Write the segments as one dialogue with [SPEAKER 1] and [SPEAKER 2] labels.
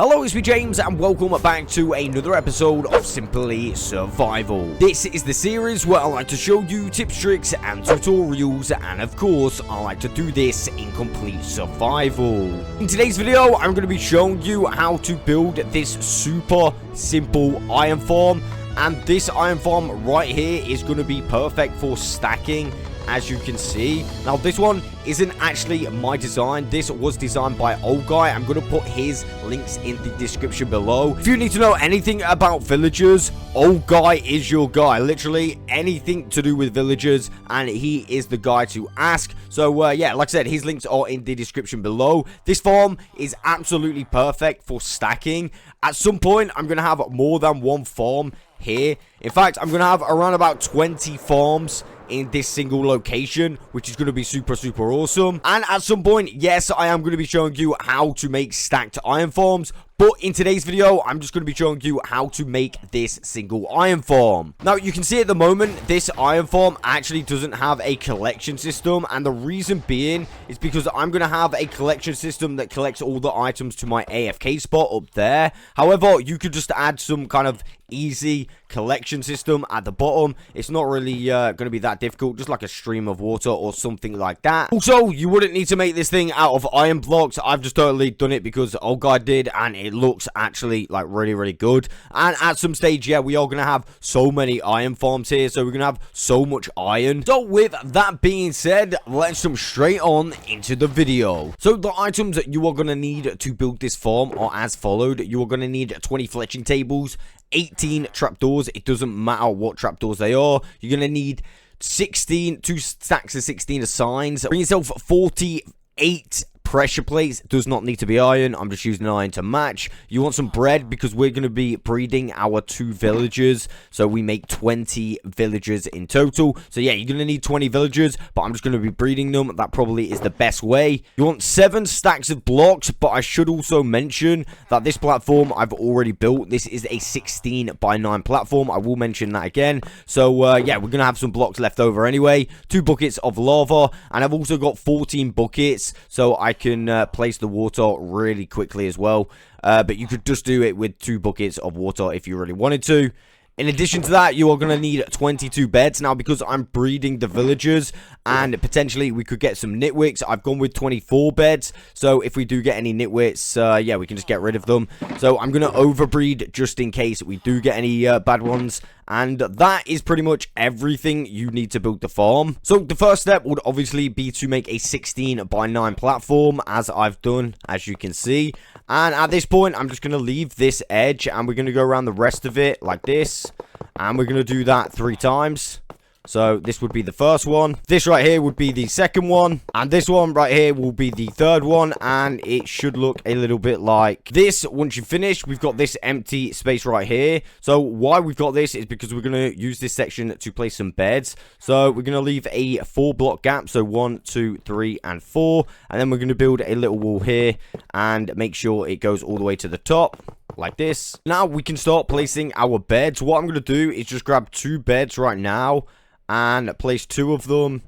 [SPEAKER 1] Hello, it's me James and welcome back to another episode of Simply Survival. This is the series where I like to show you tips, tricks and tutorials, and of course I like to do this in complete survival. In today's video I'm going to be showing you how to build this super simple iron farm, and this iron farm right here is going to be perfect for stacking. As you can see, now this one isn't actually my design. This was designed by Old Guy. I'm going to put his links in the description below. If you need to know anything about villagers, Old Guy is your guy. Literally anything to do with villagers, and he is the guy to ask. So yeah, like I said, his links are in the description below. This farm is absolutely perfect for stacking. At some point, I'm going to have more than one farm here. In fact, I'm going to have around about 20 farms in this single location, which is going to be super awesome. And at some point, yes, I am going to be showing you how to make stacked iron farms, but in today's video, I'm just going to be showing you how to make this single iron farm. Now, you can see at the moment, this iron farm actually doesn't have a collection system, and the reason being is because I'm going to have a collection system that collects all the items to my AFK spot up there. However, you could just add some kind of easy collection system at the bottom. It's not really going to be that difficult, just like a stream of water or something like that. Also, you wouldn't need to make this thing out of iron blocks. I've just totally done it because Old Guy did, and it looks actually like really good. And at some stage, yeah, we are going to have so many iron farms here, so we're going to have so much iron. So with that being said, let's jump straight on into the video. So the items that you are going to need to build this farm are as followed. You are going to need 20 fletching tables, 18 trapdoors. It doesn't matter what trapdoors they are. You're going to need 2 stacks of 16 of signs. Bring yourself 48 pressure plates. Does not need to be iron. I'm just using iron to match. You want some bread because we're going to be breeding our 2 villagers. So we make 20 villagers in total. So yeah, you're going to need 20 villagers, but I'm just going to be breeding them. That probably is the best way. You want 7 stacks of blocks, but I should also mention that this platform I've already built. This is a 16x9 platform. I will mention that again. So yeah, we're going to have some blocks left over anyway. 2 buckets of lava, and I've also got 14 buckets, so I can place the water really quickly as well, but you could just do it with 2 buckets of water if you really wanted to. In addition to that, you are going to need 22 beds. Now, because I'm breeding the villagers and potentially we could get some nitwicks, I've gone with 24 beds. So if we do get any nitwits, yeah, we can just get rid of them. So I'm going to overbreed just in case we do get any bad ones. And that is pretty much everything you need to build the farm. So the first step would obviously be to make a 16x9 platform, as I've done, as you can see. And at this point, I'm just going to leave this edge and we're going to go around the rest of it like this. And we're going to do that 3 times. So this would be the first one. This right here would be the second one. And this one right here will be the third one. And it should look a little bit like this. Once you finish, we've got this empty space right here. So why we've got this is because we're going to use this section to place some beds. So we're going to leave a 4 block gap. So 1, 2, 3, and 4. And then we're going to build a little wall here and make sure it goes all the way to the top, like this. Now we can start placing our beds. What I'm going to do is just grab 2 beds right now and place 2 of them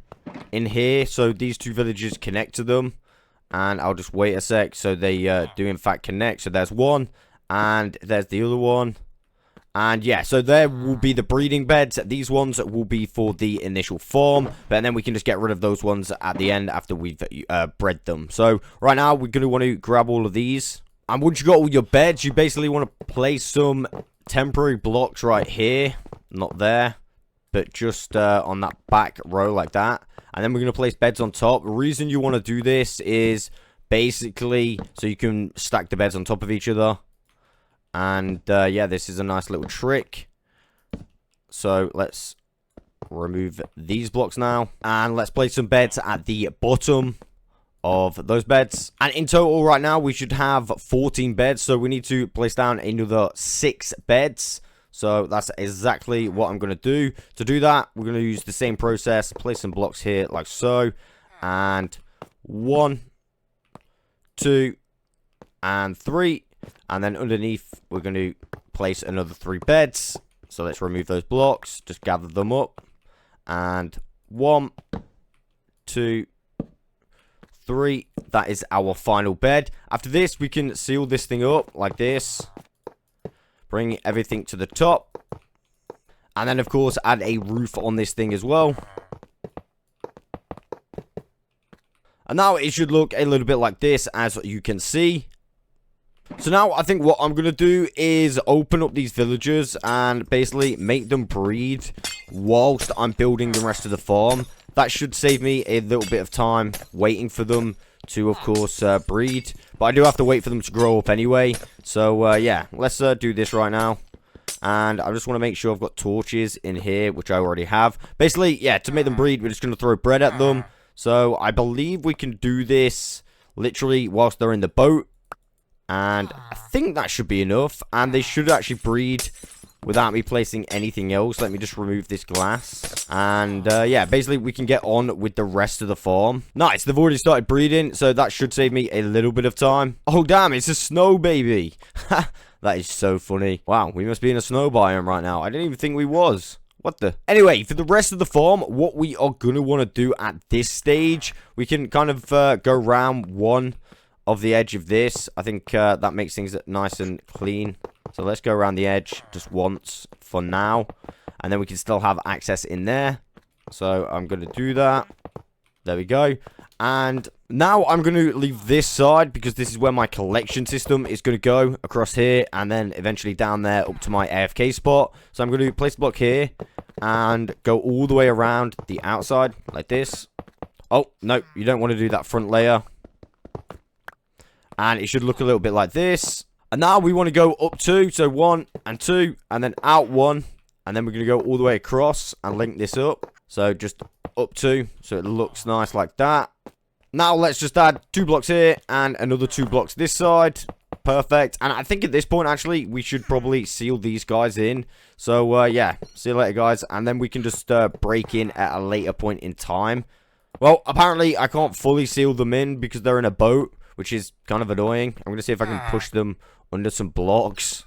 [SPEAKER 1] in here, so these 2 villages connect to them. And I'll just wait a sec so they do in fact connect. So there's one, and there's the other one. And yeah, so there will be the breeding beds. These ones will be for the initial farm, but then we can just get rid of those ones at the end after we've bred them. So right now we're going to want to grab all of these. And once you got all your beds, you basically want to place some temporary blocks right here, not there, but just on that back row like that. And then we're going to place beds on top. The reason you want to do this is basically so you can stack the beds on top of each other. And yeah, this is a nice little trick. So let's remove these blocks now. And let's place some beds at the bottom of those beds. And in total right now, we should have 14 beds. So we need to place down another 6 beds. So that's exactly what I'm going to do. To do that, we're going to use the same process. Place some blocks here like so. And 1, 2, and 3. And then underneath, we're going to place another 3 beds. So let's remove those blocks. Just gather them up. And 1, 2, 3. That is our final bed. After this, we can seal this thing up like this. Bring everything to the top. And then, of course, add a roof on this thing as well. And now it should look a little bit like this, as you can see. So now I think what I'm going to do is open up these villagers and basically make them breed whilst I'm building the rest of the farm. That should save me a little bit of time waiting for them to, of course, breed. But I do have to wait for them to grow up anyway. So, yeah, let's do this right now. And I just want to make sure I've got torches in here, which I already have. Basically, yeah, to make them breed, we're just going to throw bread at them. So, I believe we can do this literally whilst they're in the boat. And I think that should be enough. And they should actually breed without me placing anything else. Let me just remove this glass. And, yeah, basically we can get on with the rest of the farm. Nice, they've already started breeding, so that should save me a little bit of time. Oh, damn, it's a snow baby. That is so funny. Wow, we must be in a snow biome right now. I didn't even think we was. What the? Anyway, for the rest of the farm, what we are going to want to do at this stage, we can kind of go around one of the edge of this. I think that makes things nice and clean. So let's go around the edge just once for now. And then we can still have access in there. So I'm going to do that. There we go. And now I'm going to leave this side because this is where my collection system is going to go across here. And then eventually down there up to my AFK spot. So I'm going to place a block here and go all the way around the outside like this. Oh, no, you don't want to do that front layer. And it should look a little bit like this. And now we want to go up 2. So 1 and 2. And then out 1. And then we're going to go all the way across and link this up. So just up 2. So it looks nice like that. Now let's just add 2 blocks here. And another 2 blocks this side. Perfect. And I think at this point, actually, we should probably seal these guys in. So, yeah. See you later, guys. And then we can just break in at a later point in time. Well, apparently, I can't fully seal them in because they're in a boat, which is kind of annoying. I'm going to see if I can push them under some blocks.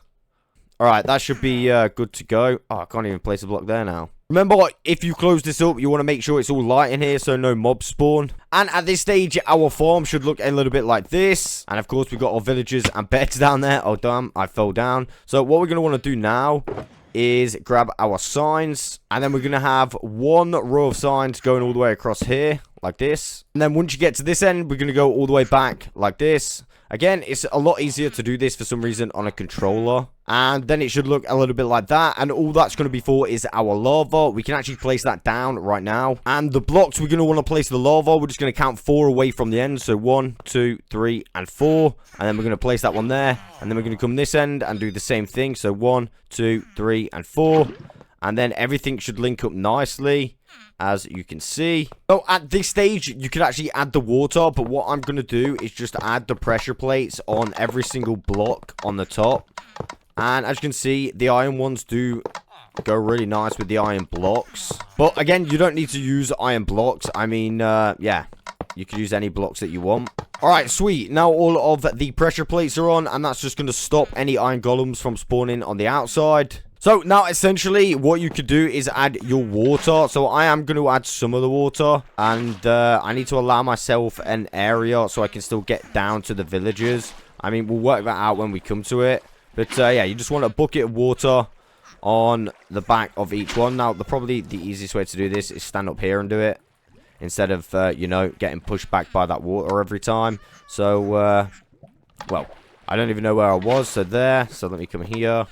[SPEAKER 1] Alright, that should be good to go. Oh, I can't even place a block there now. Remember, if you close this up, you want to make sure it's all light in here so no mobs spawn. And at this stage, our farm should look a little bit like this. And of course, we've got our villagers and beds down there. Oh, damn, I fell down. So what we're going to want to do now is grab our signs. And then we're going to have 1 row of signs going all the way across here, like this. And then once you get to this end, we're going to go all the way back like this. Again, it's a lot easier to do this for some reason on a controller. And then it should look a little bit like that. And all that's going to be for is our lava. We can actually place that down right now. And the blocks we're going to want to place the lava, we're just going to count 4 away from the end. So 1, 2, 3, and 4. And then we're going to place that one there. And then we're going to come this end and do the same thing. So 1, 2, 3, and 4. And then everything should link up nicely, as you can see. So at this stage, you can actually add the water, but what I'm going to do is just add the pressure plates on every single block on the top. And as you can see, the iron ones do go really nice with the iron blocks. But again, you don't need to use iron blocks. I mean, yeah, you can use any blocks that you want. Alright, sweet. Now all of the pressure plates are on, and that's just going to stop any iron golems from spawning on the outside. So now essentially what you could do is add your water. So I am going to add some of the water, and I need to allow myself an area so I can still get down to the villagers. I mean, we'll work that out when we come to it. But yeah, you just want a bucket of water on the back of each one. Now, probably the easiest way to do this is stand up here and do it, instead of, you know, getting pushed back by that water every time. So, well, I don't even know where I was. So there. So let me come here.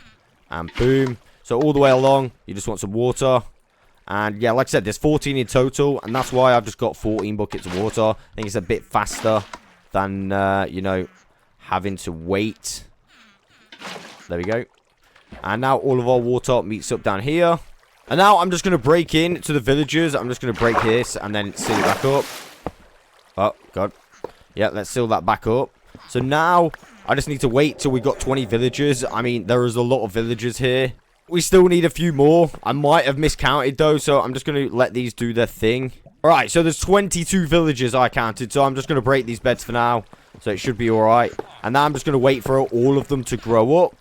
[SPEAKER 1] And boom. So all the way along, you just want some water. And yeah, like I said, there's 14 in total. And that's why I've just got 14 buckets of water. I think it's a bit faster than, you know, having to wait. There we go. And now all of our water meets up down here. And now I'm just going to break in to the villagers. I'm just going to break this and then seal it back up. Oh, God. Yeah, let's seal that back up. So now I just need to wait till we got 20 villagers. I mean, there is a lot of villagers here. We still need a few more. I might have miscounted though, so I'm just going to let these do their thing. Alright, so there's 22 villagers I counted, so I'm just going to break these beds for now. So it should be alright. And now I'm just going to wait for all of them to grow up.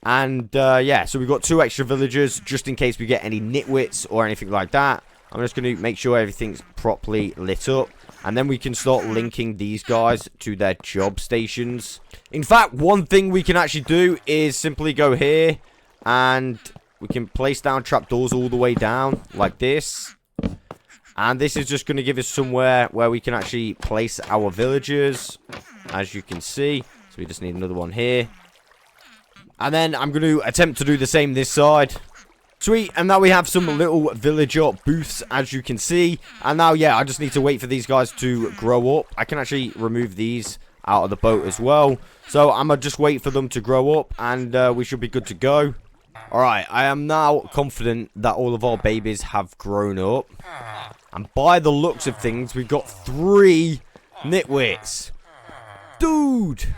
[SPEAKER 1] And, yeah, so we've got 2 extra villagers, just in case we get any nitwits or anything like that. I'm just going to make sure everything's properly lit up. And then we can start linking these guys to their job stations. In fact, one thing we can actually do is simply go here. And we can place down trapdoors all the way down. Like this. And this is just going to give us somewhere where we can actually place our villagers. As you can see. So we just need another one here. And then I'm going to attempt to do the same this side. Sweet, and now we have some little villager booths, as you can see. And now, yeah, I just need to wait for these guys to grow up. I can actually remove these out of the boat as well. So I'm going to just wait for them to grow up, and we should be good to go. Alright, I am now confident that all of our babies have grown up. And by the looks of things, we've got 3 nitwits. Dude!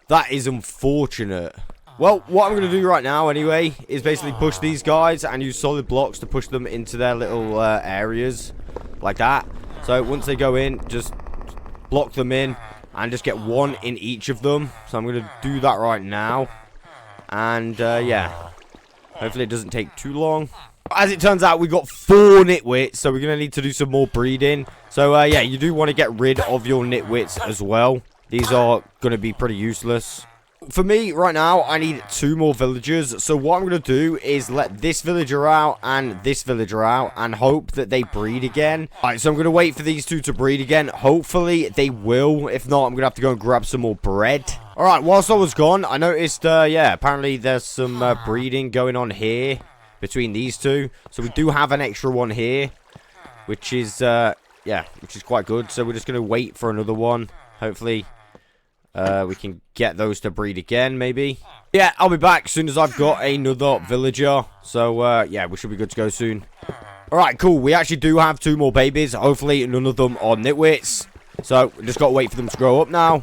[SPEAKER 1] That is unfortunate. Well, what I'm going to do right now, anyway, is basically push these guys and use solid blocks to push them into their little areas, like that. So, once they go in, just block them in and just get 1 in each of them. So, I'm going to do that right now. And, yeah, hopefully it doesn't take too long. As it turns out, we've got 4 nitwits, so we're going to need to do some more breeding. So, yeah, you do want to get rid of your nitwits as well. These are going to be pretty useless. For me, right now, I need 2 more villagers. So what I'm going to do is let this villager out and this villager out and hope that they breed again. Alright, so I'm going to wait for these 2 to breed again. Hopefully, they will. If not, I'm going to have to go and grab some more bread. Alright, whilst I was gone, I noticed, yeah, apparently there's some breeding going on here between these 2. So we do have an extra one here, which is, yeah, which is quite good. So we're just going to wait for another one. Hopefully... we can get those to breed again, maybe. Yeah, I'll be back as soon as I've got another villager. So, yeah, we should be good to go soon. Alright, cool. We actually do have 2 more babies. Hopefully, none of them are nitwits. So, we just got to wait for them to grow up now.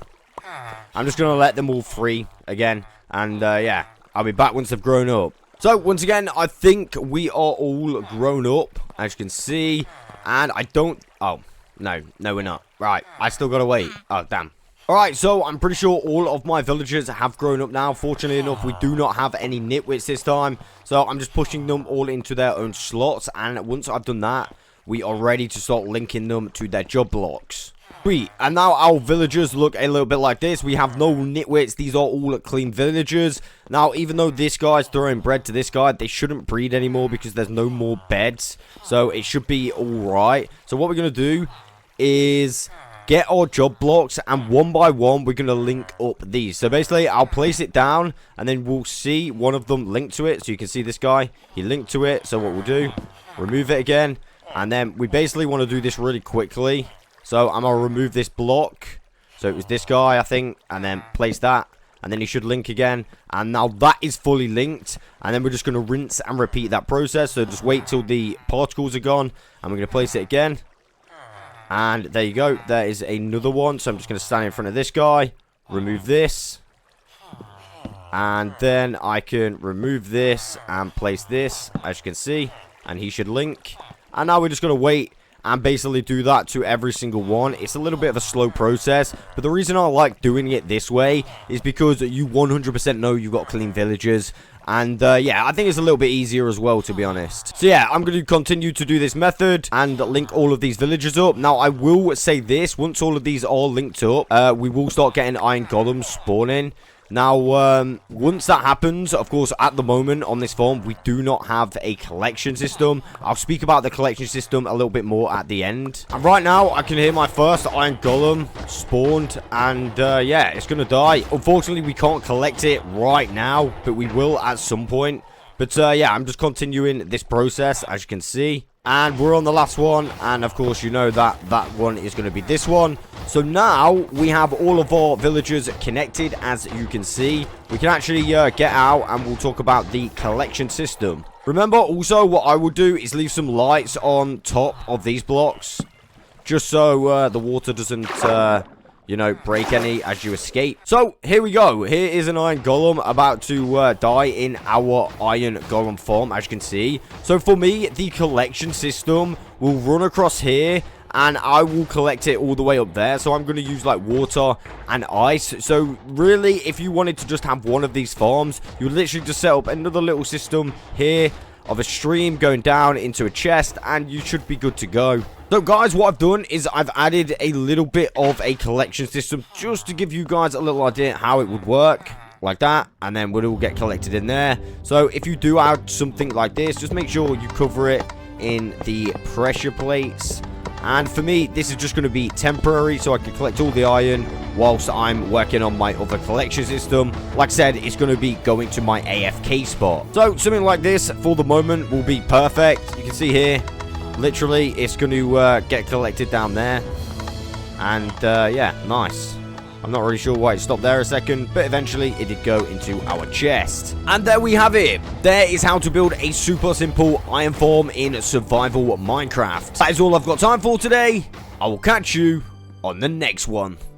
[SPEAKER 1] I'm just going to let them all free again. And, yeah, I'll be back once they've grown up. So, once again, I think we are all grown up, as you can see. And I don't... Oh, no, we're not. Right, I still got to wait. Oh, damn. Alright, so I'm pretty sure all of my villagers have grown up now. Fortunately enough, we do not have any nitwits this time. So I'm just pushing them all into their own slots. And once I've done that, we are ready to start linking them to their job blocks. Sweet. And now our villagers look a little bit like this. We have no nitwits. These are all clean villagers. Now, even though this guy's throwing bread to this guy, they shouldn't breed anymore because there's no more beds. So it should be alright. So what we're going to do is... get our job blocks, and one by one we're going to link up these. So basically I'll place it down and then we'll see one of them linked to it. So you can see this guy, he linked to it. So what we'll do, remove it again, and then we basically want to do this really quickly. So I'm going to remove this block. So it was this guy, I think, and then place that, and then he should link again. And now that is fully linked, and then we're just going to rinse and repeat that process. So just wait till the particles are gone, and we're going to place it again. And there you go. There is another one. So I'm just going to stand in front of this guy. Remove this. And then I can remove this and place this, as you can see. And he should link. And now we're just going to wait and basically do that to every single one. It's a little bit of a slow process. But the reason I like doing it this way is because you 100% know you've got clean villagers. And, yeah, I think it's a little bit easier as well, to be honest. So, yeah, I'm going to continue to do this method and link all of these villagers up. Now, I will say this. Once all of these are linked up, we will start getting iron golems spawning. Now, once that happens, of course, at the moment on this farm, we do not have a collection system. I'll speak about the collection system a little bit more at the end. And right now, I can hear my first iron golem spawned, and yeah, it's gonna die. Unfortunately, we can't collect it right now, but we will at some point. But yeah, I'm just continuing this process, as you can see. And we're on the last one, and of course you know that that one is going to be this one. So now we have all of our villagers connected, as you can see. We can actually get out and we'll talk about the collection system. Remember also what I will do is leave some lights on top of these blocks, just so the water doesn't you know, break any as you escape. So, here we go. Here is an iron golem about to die in our iron golem farm, as you can see. So, for me, the collection system will run across here, and I will collect it all the way up there. So, I'm going to use, like, water and ice. So, really, if you wanted to just have one of these farms, you would literally just set up another little system here of a stream going down into a chest, and you should be good to go. So guys, what I've done is I've added a little bit of a collection system just to give you guys a little idea how it would work. Like that, and then it will get collected in there. So if you do add something like this, just make sure you cover it in the pressure plates. And for me, this is just going to be temporary, so I can collect all the iron whilst I'm working on my other collection system. Like I said, it's going to be going to my AFK spot. So something like this for the moment will be perfect. You can see here, literally, it's going to get collected down there. And yeah, nice. I'm not really sure why it stopped there a second, but eventually it did go into our chest. And there we have it. There is how to build a super simple iron farm in survival Minecraft. That is all I've got time for today. I will catch you on the next one.